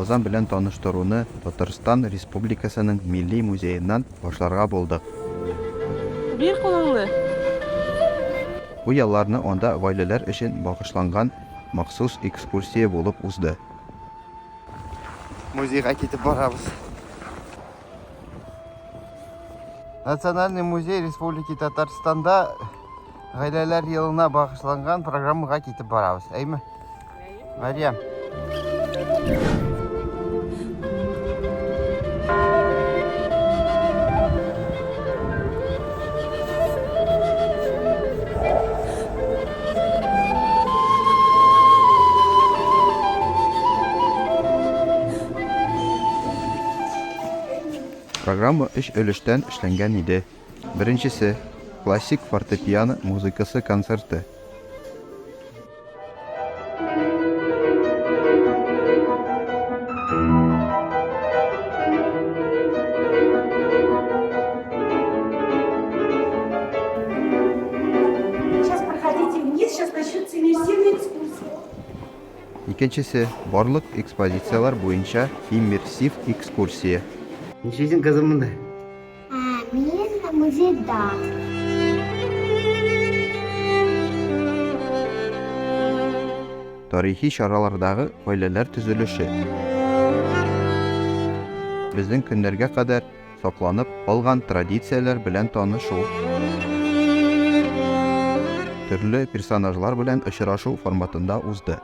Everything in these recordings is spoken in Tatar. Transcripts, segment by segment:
Рамазан белән таныштыруны Татарстан Республикасының Милли музееннан башларга булдык. Bir kulunlu. Бу ялларны анда гаиләләр өчен багышланган махсус экскурсия булып узды. Музейга китеп барабыз. Национальный музей Республики Татарстанда гаиләләр елына багышланган программага китеп барабыз. Әйме? Мәриям. Программа 3 өлештән эшләнгән иде. Беренчесе классик фортепиано музыкасы концерты. Сейчас проходите вниз, сейчас начнется иммерсивная экскурсия. Икенчесе барлык экспозициялар буенча иммерсив экскурсия. Ничесин кызым монда? Мен музейда. Тарихи чаралардагы гаиләләр төзелеше. Безнең көннәргә кадәр сакланып калган традицияләр белән танышу. Төрле персонажлар белән очрашу форматында узды.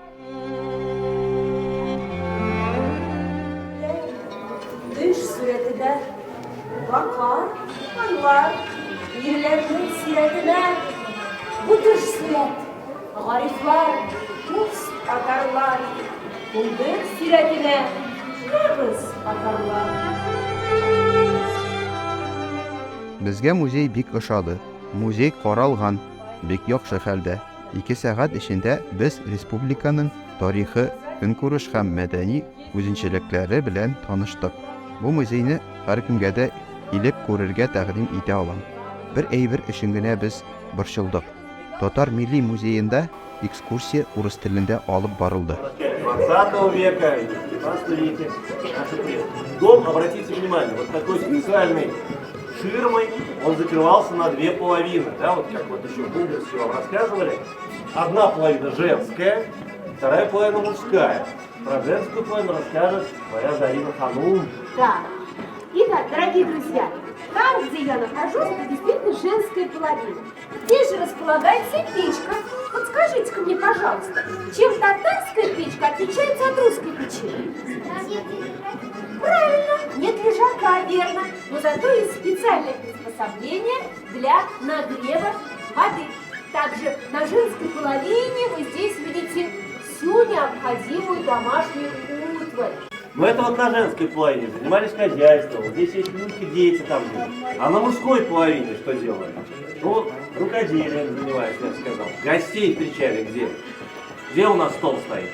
Dış suretinde bakar, anlar, yerlerinin siretine. Bu dış suret, garifler, Rus Tatarlar, Buldur siretine, Kırgız Tatarlar. Безгә музей бик ошады. Музей каралган, бик яхшы хәлдә. 2 сәгать эчендә без республиканың тарихы, көнкүреш һәм мәдәни үзенчәлекләре белән таныштык. Бу музейны һәркемгә дә килеп күрергә тәкъдим итә алам. Бер әйбер өчен генә без борчылдык. Татар милли музеенда экскурсия урыс телендә алып барылды. 20 века, 19 веке. Дом, обратите внимание, вот такой специальной ширмой, он закрывался на 2 половины. Да, вот как вот еще в Булгарске вам рассказывали. Одна половина женская, вторая половина мужская. Про женскую половину расскажет моя Зарина Ханум. Да. Итак, дорогие друзья, там, где я нахожусь, это действительно женская половина. Здесь же располагается печка. Вот скажите-ка мне, пожалуйста, чем татарская печка отличается от русской печи? Правильно, нет лежака, верно. Но зато есть специальное приспособление для нагрева воды. Также на женской половине вы здесь видите всю необходимую домашнюю утварь. Но это вот на женской половине занимались хозяйством, вот здесь есть внуки, дети там были. А на мужской половине что делали? Ну, рукоделием занимались, я бы сказал. Гостей встречали где? Где у нас стол стоит?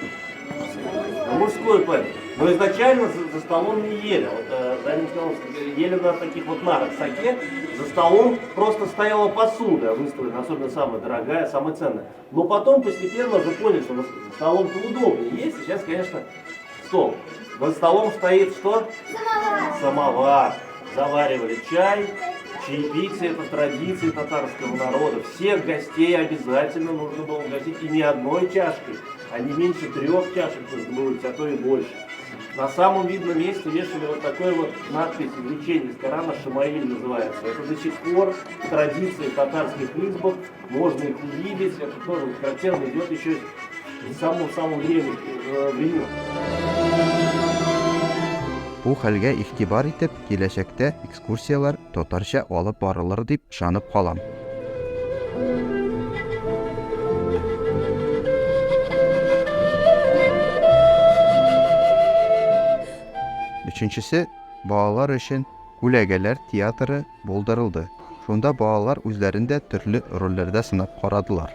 На мужской половине. Но изначально за столом не ели. Вот Зарина сказала, ели на таких вот нарах саке. За столом просто стояла посуда выставлена, особенно самая дорогая, самая ценная. Но потом постепенно уже поняли, что за столом-то удобнее есть. Сейчас, конечно, стол. За столом стоит что? Самовар. Заваривали чай, чаепитие, это традиции татарского народа. Всех гостей обязательно нужно было угостить и не одной чашкой, а не меньше 3 чашек нужно было, а то и больше. На самом видном месте вешали вот такой вот надпись «Извлечение из Корана», «Шамаиль» называется. Это до сих пор традиции в татарских избах, можно их увидеть, это тоже характерно идет еще с самого времени. Бу хәлгә игътибар итеп, киләчәктә экскурсиялар татарча алып барылыр дип ышанып калам. Өченчесе, балалар өчен күләгәләр театры булдырылды. Шунда балалар үзләрендә төрле рольләрдә сынап карадылар.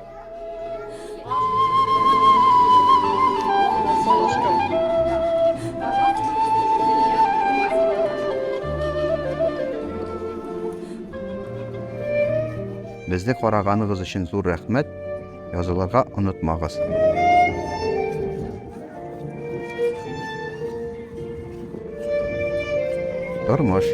Безне караганыгыз өчен зур рәхмәт. Язылырга онытмагыз. тормыш.